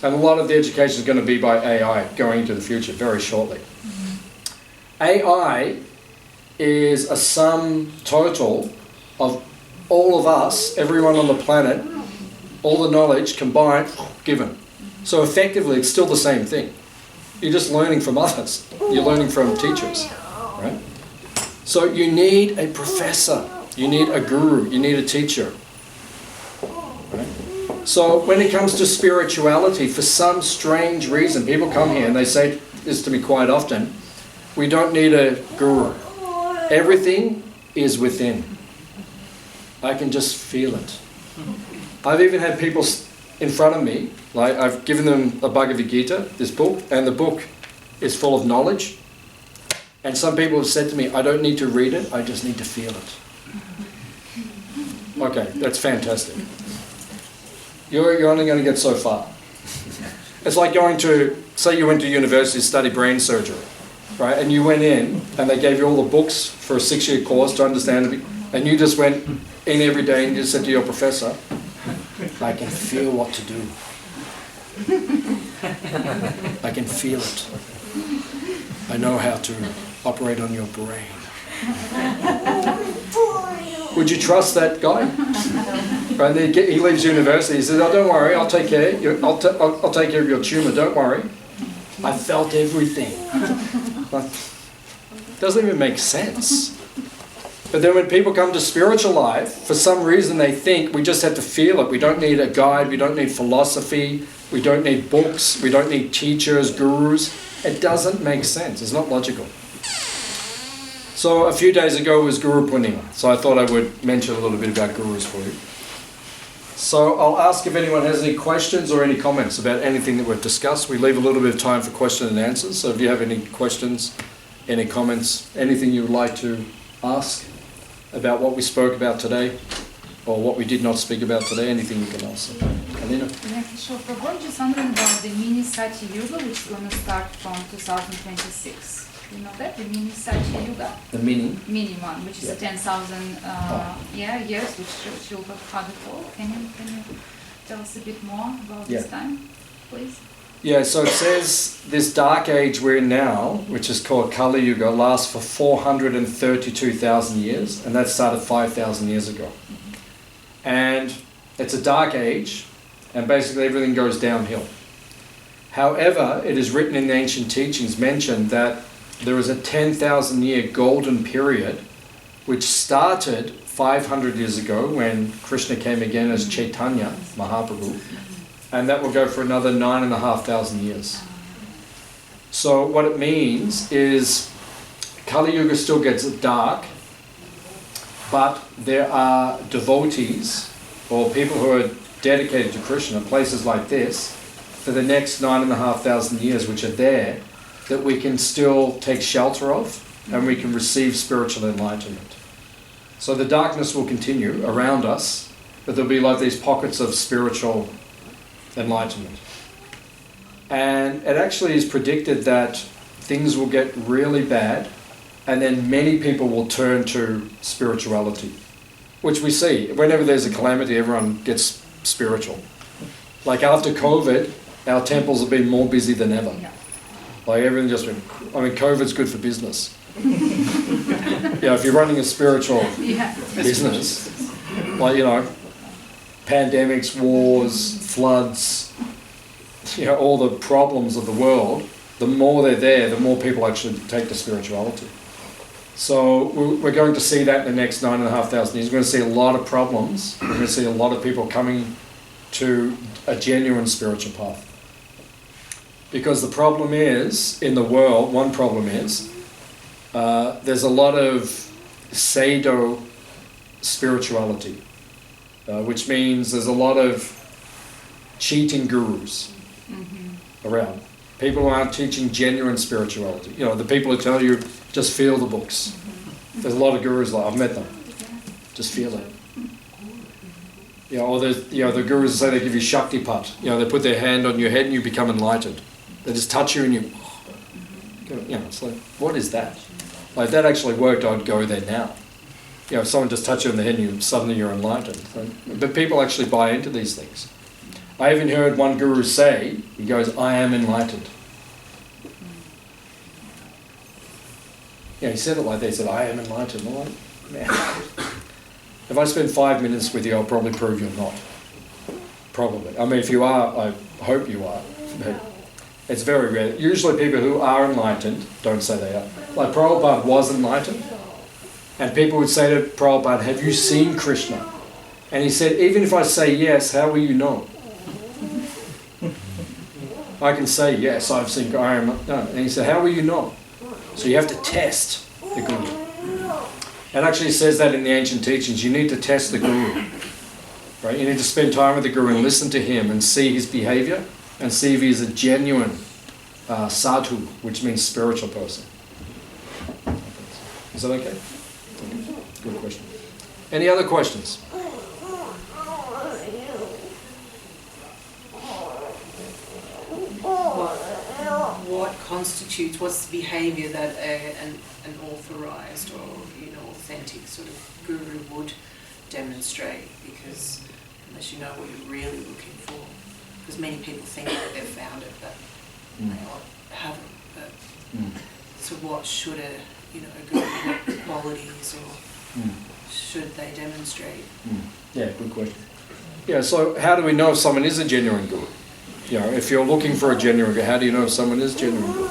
And a lot of the education is going to be by AI going into the future very shortly. AI is a sum total of all of us, everyone on the planet, all the knowledge combined, given. So effectively, it's still the same thing. You're just learning from others. You're learning from teachers, right? So you need a professor. You need a guru. You need a teacher. Right? So when it comes to spirituality, for some strange reason, people come here and they say this to me quite often, we don't need a guru. Everything is within. I can just feel it. I've even had people in front of me, like I've given them a Bhagavad Gita, this book, and the book is full of knowledge. And some people have said to me, I don't need to read it, I just need to feel it. Okay, that's fantastic. You're only going to get so far. It's like going to, say you went to university to study brain surgery, right? And you went in and they gave you all the books for a 6-year course to understand it, and you just went in every day and you just said to your professor, I can feel what to do. I can feel it. I know how to operate on your brain. Would you trust that guy? And then he leaves university. He says, "Oh, don't worry. I'll take care. I'll take care of your tumor. Don't worry. I felt everything." It doesn't even make sense. But then when people come to spiritual life, for some reason they think we just have to feel it. We don't need a guide. We don't need philosophy. We don't need books. We don't need teachers, gurus. It doesn't make sense. It's not logical. So a few days ago was Guru Purnima. So I thought I would mention a little bit about gurus for you. So I'll ask if anyone has any questions or any comments about anything that we've discussed. We leave a little bit of time for question and answers. So if you have any questions, any comments, anything you would like to ask about what we spoke about today, or what we did not speak about today, anything you can ask. Alina? Yeah, sure. I'm just wondering about the mini Sati Yuga, which is going to start from 2026. You know that? The mini Sati Yuga? The mini? Mini one, which is Yeah. 10,000 years, which will have had before. Can you tell us a bit more about this time, please? Yeah, so it says this dark age we're in now, which is called Kali Yuga, lasts for 432,000 years, and that started 5,000 years ago. And it's a dark age, and basically everything goes downhill. However, it is written in the ancient teachings, mentioned that there is a 10,000 year golden period which started 500 years ago when Krishna came again as Chaitanya Mahaprabhu, and that will go for another 9,500 years. So what it means is Kali Yuga still gets dark, but there are devotees or people who are dedicated to Krishna, places like this, for the next 9,500 years, which are there, that we can still take shelter of and we can receive spiritual enlightenment. So the darkness will continue around us, but there'll be like these pockets of spiritual enlightenment. And it actually is predicted that things will get really bad and then many people will turn to spirituality, which we see. Whenever there's a calamity, everyone gets spiritual. Like after COVID, our temples have been more busy than ever. Yeah. Like everything just went, I mean, COVID's good for business. If you're running a spiritual business, like, pandemics, wars, floods, all the problems of the world, the more they're there, the more people actually take to spirituality. So we're going to see that in the next 9,500 years. We're going to see a lot of problems. We're going to see a lot of people coming to a genuine spiritual path. Because the problem is, in the world, one problem is, there's a lot of pseudo spirituality, which means there's a lot of cheating gurus around. People who aren't teaching genuine spirituality. The people who tell you, just feel the books. There's a lot of gurus like, I've met them. Just feel it. Or there's, the gurus say they give you Shaktipat. They put their hand on your head and you become enlightened. They just touch you and you, it's like, what is that? Like, if that actually worked, I'd go there now. If someone just touched you on the head and suddenly you're enlightened. But people actually buy into these things. I even heard one guru say, he goes, I am enlightened. He said it like that. He said, I am enlightened. I'm like, man, if I spend 5 minutes with you, I'll probably prove you're not. Probably. I mean, if you are, I hope you are. But it's very rare. Usually people who are enlightened don't say they are. Like Prabhupada was enlightened. And people would say to Prabhupada, have you seen Krishna? And he said, even if I say yes, how will you know? I can say, yes, I've seen Krishna. No. And he said, how will you know? So you have to test the guru. It actually says that in the ancient teachings. You need to test the guru. Right? You need to spend time with the guru and listen to him and see his behavior and see if he's a genuine sadhu, which means spiritual person. Is that okay? Good question. Any other questions? What constitutes, what's the behaviour that an authorised or authentic sort of guru would demonstrate? Because unless you know what you're really looking for, because many people think that they've found it, but they haven't. But so what should a guru, what qualities or should they demonstrate? Yeah, good question. Yeah, so how do we know if someone is a genuine guru? If you're looking for a genuine guru, how do you know if someone is genuine guru?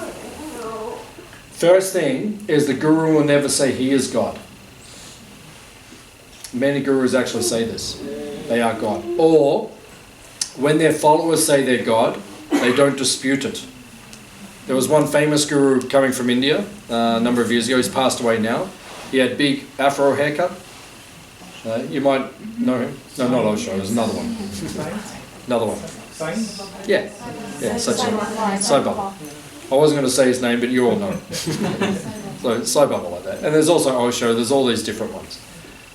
First thing is the guru will never say he is God. Many gurus actually say this. They are God. Or, when their followers say they're God, they don't dispute it. There was one famous guru coming from India a number of years ago. He's passed away now. He had big afro haircut. You might know him. No, not Osho. There's another one. Another one. Yeah, such a Sai Baba. I wasn't going to say his name, but you all know. So Sai Baba like that. And there's also Osho. There's all these different ones.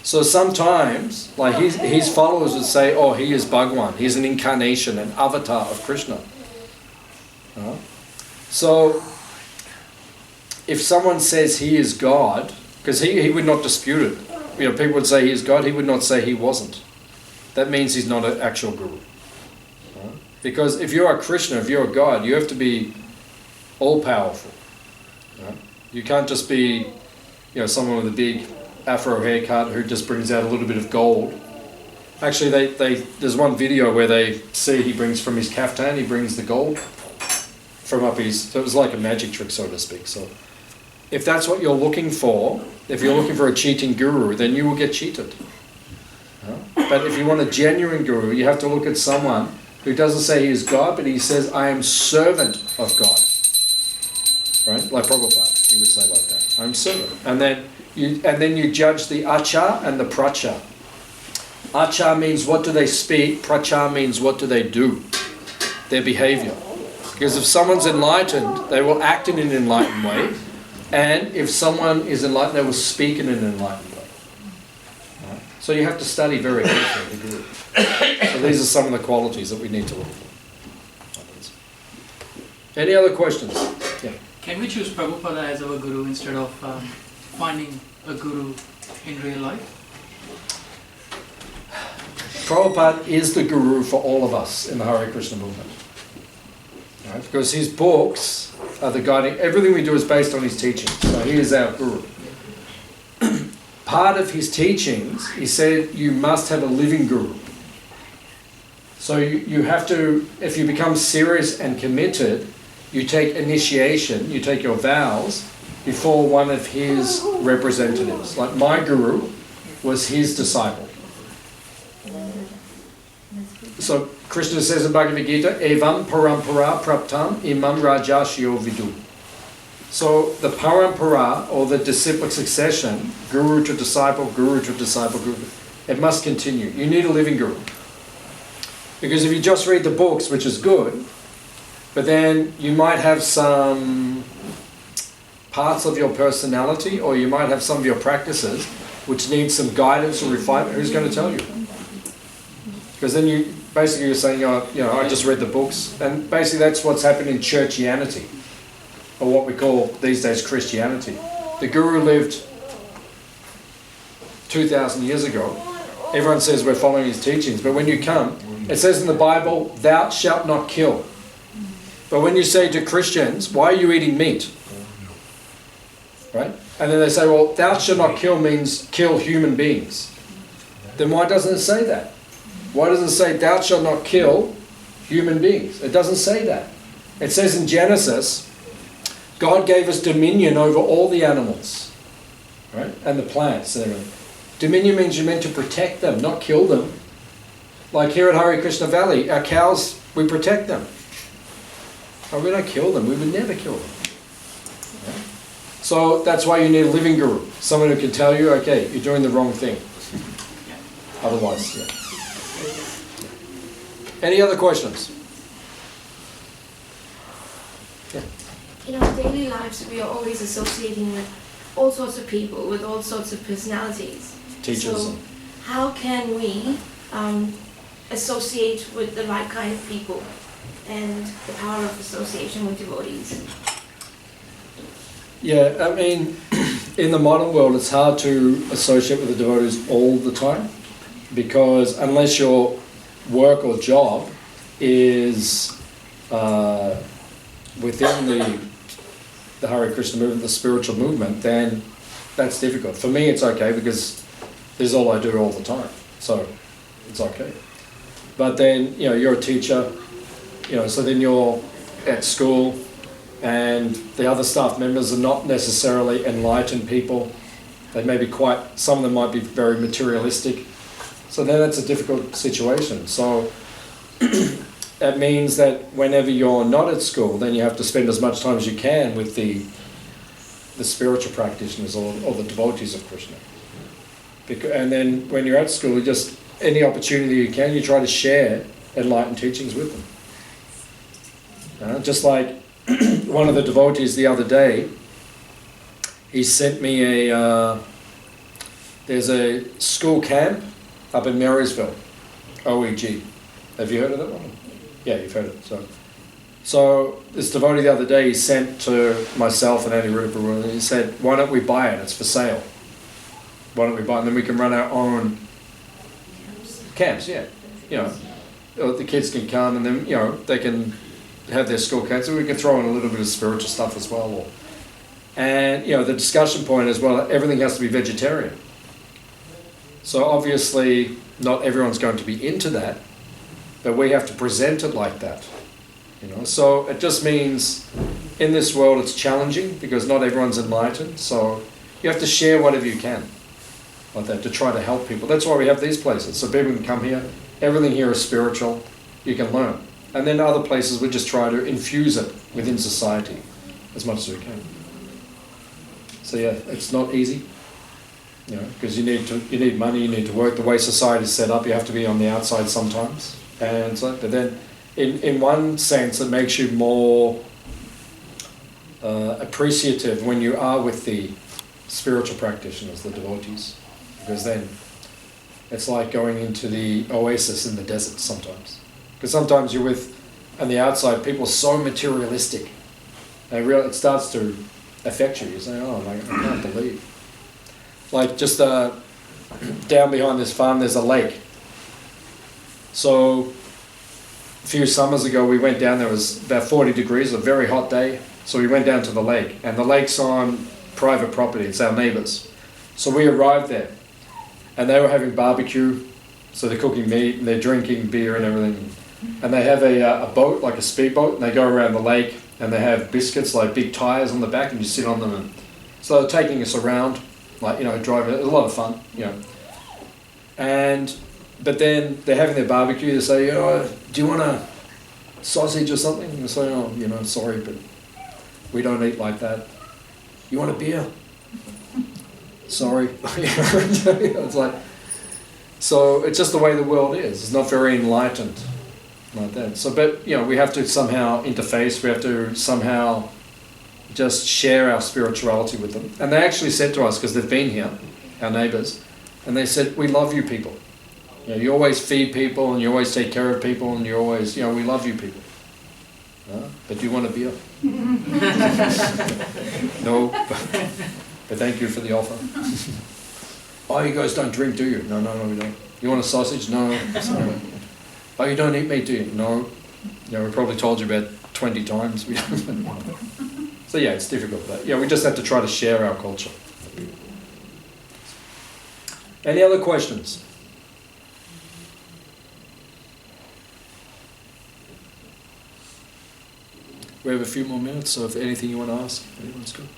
So sometimes, like his followers would say, oh, he is Bhagwan, he's an incarnation, an avatar of Krishna. So if someone says he is God, because he would not dispute it. You know, people would say he is God, he would not say he wasn't. That means he's not an actual guru. Because if you're a Krishna, if you're a God, you have to be all-powerful. You can't just be, you know, someone with a big afro haircut who just brings out a little bit of gold. Actually, there's one video where they see he brings from his kaftan, he brings the gold from up his, so it was like a magic trick, so to speak. So if that's what you're looking for, if you're looking for a cheating guru, then you will get cheated. But if you want a genuine guru, you have to look at someone who doesn't say he is God, but he says, I am servant of God. Right? Like Prabhupada, he would say like that. I'm servant. And then you judge the acha and the pracha. Acha means what do they speak, pracha means what do they do, their behavior. Because if someone's enlightened, they will act in an enlightened way. And if someone is enlightened, they will speak in an enlightened way. Right? So you have to study very carefully the guru. So these are some of the qualities that we need to look for. Any other questions? Yeah. Can we choose Prabhupada as our guru instead of finding a guru in real life? Prabhupada is the guru for all of us in the Hare Krishna movement. Right? Because his books are the guiding, everything we do is based on his teachings. So he is our guru. Part of his teachings, he said you must have a living guru. So you have to, if you become serious and committed, you take initiation, you take your vows before one of his representatives. Like my guru was his disciple. So Krishna says in Bhagavad Gita, Evam parampara praptam imam rajashyo vidu. So the parampara, or the disciplic succession, guru to disciple, guru to disciple, guru, it must continue. You need a living guru. Because if you just read the books, which is good, but then you might have some parts of your personality, or you might have some of your practices which need some guidance or refinement, who's going to tell you? Because then you're saying, I just read the books, and basically that's what's happened in churchianity, or what we call these days Christianity. The guru lived 2,000 years ago. Everyone says we're following his teachings, but when you come, it says in the Bible, thou shalt not kill. But when you say to Christians, why are you eating meat? Right? And then they say, well, thou shalt not kill means kill human beings. Then why doesn't it say that? Why does it say thou shalt not kill human beings? It doesn't say that. It says in Genesis, God gave us dominion over all the animals, right? And the plants and everything. Dominion means you're meant to protect them, not kill them. Like here at Hare Krishna Valley, our cows, we protect them. Oh, we don't kill them. We would never kill them. Yeah? So that's why you need a living guru. Someone who can tell you, okay, you're doing the wrong thing. Otherwise, yeah. Any other questions? Yeah. In our daily lives, we are always associating with all sorts of people, with all sorts of personalities. Teachers. So how can we associate with the right kind of people and the power of association with devotees? Yeah, I mean, in the modern world, it's hard to associate with the devotees all the time, because unless your work or job is within the Hare Krishna movement, the spiritual movement, then that's difficult. For me, it's okay because this is all I do all the time, so it's okay. But then, you're a teacher, so then you're at school, and the other staff members are not necessarily enlightened people. They may be some of them might be very materialistic. So then that's a difficult situation. So that means that whenever you're not at school, then you have to spend as much time as you can with the spiritual practitioners or the devotees of Krishna. And then when you're at school, any opportunity you can, you try to share enlightened teachings with them. Just like one of the devotees the other day, he sent me there's a school camp up in Marysville, OEG. Have you heard of that one? Yeah, you've heard it. So this devotee the other day, he sent to myself and Annie Rupa, and he said, why don't we buy it? It's for sale. Why don't we buy it? And then we can run our own camps, yeah. You know, the kids can come and then, you know, they can have their school camps, and we can throw in a little bit of spiritual stuff as well. And, you know, the discussion point as well, everything has to be vegetarian. So obviously, not everyone's going to be into that, but we have to present it like that. You know, so it just means in this world it's challenging because not everyone's enlightened. So you have to share whatever you can, like that, to try to help people. That's why we have these places, so people can come here. Everything here is spiritual. You can learn, and then other places we just try to infuse it within society as much as we can. So yeah, it's not easy. You know, because you need money, you need to work. The way society is set up, you have to be on the outside sometimes, and so. But then, in one sense, it makes you more appreciative when you are with the spiritual practitioners, the devotees, because then it's like going into the oasis in the desert sometimes. Because sometimes you're with, on the outside, people are so materialistic, and it starts to affect you. You say, "Oh, I can't believe." Like just down behind this farm, there's a lake. So a few summers ago, we went down there. It was about 40 degrees, a very hot day. So we went down to the lake, and the lake's on private property. It's our neighbours. So we arrived there, and they were having barbecue. So they're cooking meat, and they're drinking beer and everything. And they have a boat, like a speedboat, and they go around the lake, and they have biscuits, like big tyres on the back, and you sit on them. And so they're taking us around, like, you know, driving. It was a lot of fun, you know. But then they're having their barbecue. They say, "Oh, do you want a sausage or something?" And they say, "Oh, you know, sorry, but we don't eat like that." "You want a beer?" "Sorry." It's like, so it's just the way the world is. It's not very enlightened like that. So, but you know, we have to somehow interface. We have to somehow just share our spirituality with them. And they actually said to us, because they've been here, our neighbours, and they said, "We love you people. You know, you always feed people, and you always take care of people, and you always, you know, we love you people. But do you want a beer?" "No, but thank you for the offer." "Oh, you guys don't drink, do you?" No, we don't." "You want a sausage?" "No." Sorry. "Oh, you don't eat meat, do you?" "No." You know, we probably told you about 20 times. We don't. So yeah, it's difficult, but yeah, we just have to try to share our culture. Any other questions? We have a few more minutes, so if anything you want to ask, anyone's good.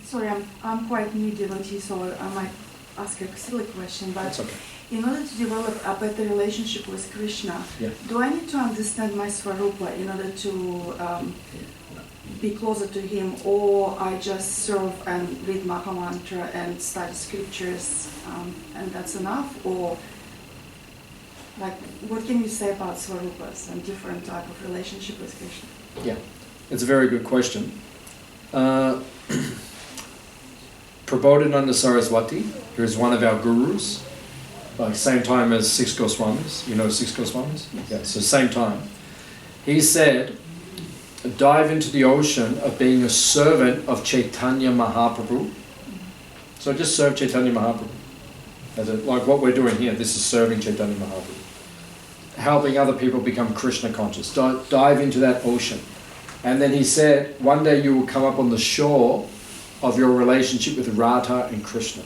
Sorry, I'm quite new devotee, so I might ask a silly question, but That's okay. in order to develop a better relationship with Krishna, Yeah. do I need to understand my Swarupa in order to be closer to him, or I just serve and read Maha Mantra and study scriptures and that's enough? Or like, what can you say about Swarupas and different type of relationship with Krishna? Yeah, it's a very good question. Prabhupada Saraswati, who is one of our gurus, like same time as 6 Goswamis. You know 6 Goswamis? Yeah, so same time. He said, dive into the ocean of being a servant of Chaitanya Mahaprabhu. So just serve Chaitanya Mahaprabhu. Like what we're doing here, this is serving Chaitanya Mahaprabhu. Helping other people become Krishna conscious. Dive into that ocean. And then he said, one day you will come up on the shore of your relationship with Radha and Krishna.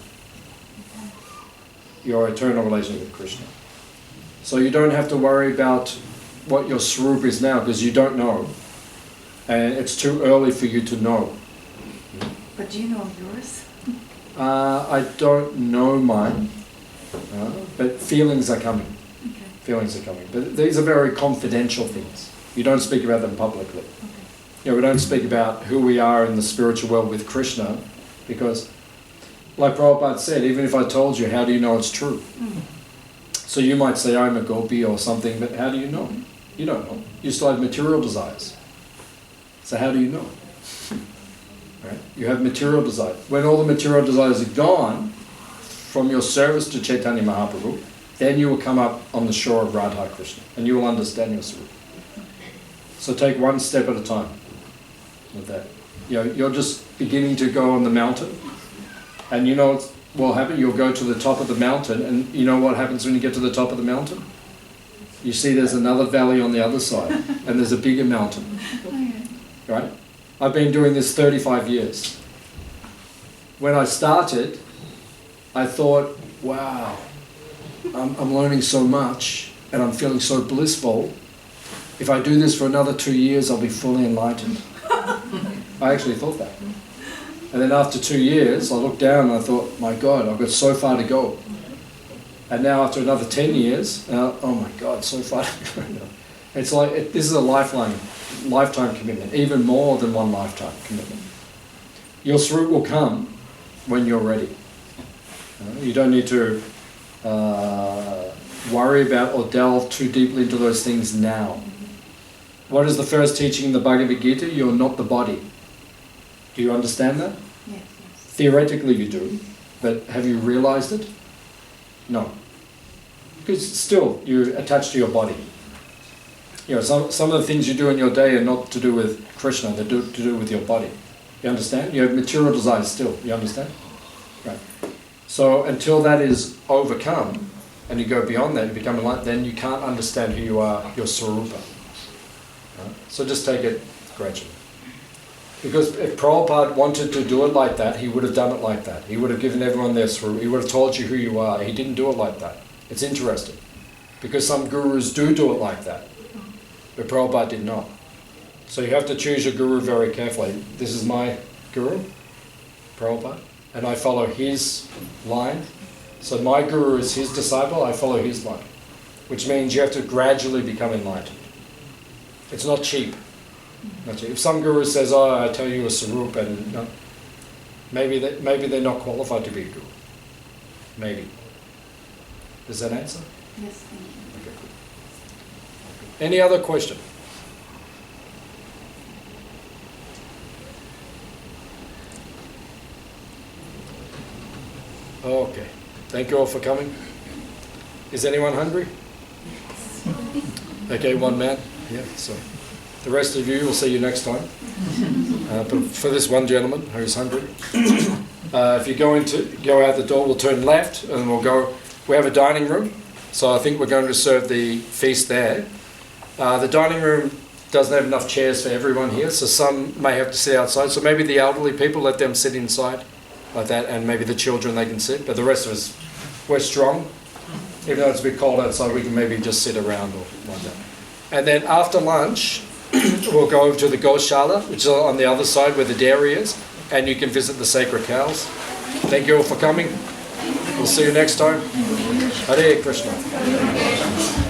Your eternal relationship with Krishna. So you don't have to worry about what your swarup is now, because you don't know. And it's too early for you to know. But do you know yours? I don't know mine, but feelings are coming. Okay. Feelings are coming. But these are very confidential things. You don't speak about them publicly. Okay. You know, we don't speak about who we are in the spiritual world with Krishna, because, like Prabhupada said, even if I told you, how do you know it's true? Mm. So you might say, I'm a gopi or something, but how do you know? You don't know. You still have material desires. So how do you know? Right? You have material desires. When all the material desires are gone, from your service to Chaitanya Mahaprabhu, then you will come up on the shore of Radha Krishna, and you will understand your Sarupa. So take one step at a time with that. You know, you're just beginning to go on the mountain, and you know what will happen? You'll go to the top of the mountain, and you know what happens when you get to the top of the mountain? You see there's another valley on the other side, and there's a bigger mountain. Right? I've been doing this 35 years. When I started, I thought, wow, I'm learning so much, and I'm feeling so blissful. If I do this for another 2 years, I'll be fully enlightened. I actually thought that. And then after 2 years, I looked down and I thought, my God, I've got so far to go. And now after another 10 years, oh my God, so far to go. It's like, this is a lifetime commitment, even more than one lifetime commitment. Your Sarup will come when you're ready. You don't need to worry about or delve too deeply into those things now. What is the first teaching in the Bhagavad Gita? You're not the body. Do you understand that? Yes. Theoretically you do, but have you realized it? No. Because still, you're attached to your body. You know, some of the things you do in your day are not to do with Krishna, they're to do with your body. You understand? You have material desires still, you understand? Right. So until that is overcome, and you go beyond that, you become enlightened, then you can't understand who you are, your Sarupa. Right? So just take it gradually. Because if Prabhupada wanted to do it like that, he would have done it like that. He would have given everyone their Sarupa. He would have told you who you are. He didn't do it like that. It's interesting. Because some gurus do it like that. But Prabhupada did not. So you have to choose your guru very carefully. This is my guru, Prabhupada, and I follow his line. So my guru is his disciple, I follow his line. Which means you have to gradually become enlightened. It's not cheap. Not cheap. If some guru says, oh, I tell you a Sarup, and no, maybe they're not qualified to be a guru. Maybe. Does that answer? Yes, thank you. Okay, good. Any other question? Okay. Thank you all for coming. Is anyone hungry? Okay, one man. Yeah, so the rest of you, will see you next time. But for this one gentleman who's hungry, if you're going to go out the door, we'll turn left and we'll go. We have a dining room, so I think we're going to serve the feast there. The dining room doesn't have enough chairs for everyone here, so some may have to sit outside. So maybe the elderly people, let them sit inside like that, and maybe the children, they can sit. But the rest of us, we're strong. Even though it's a bit cold outside, we can maybe just sit around or like that. And then after lunch, we'll go over to the Goshala, which is on the other side where the dairy is, and you can visit the sacred cows. Thank you all for coming. We'll see you next time. Hare Krishna.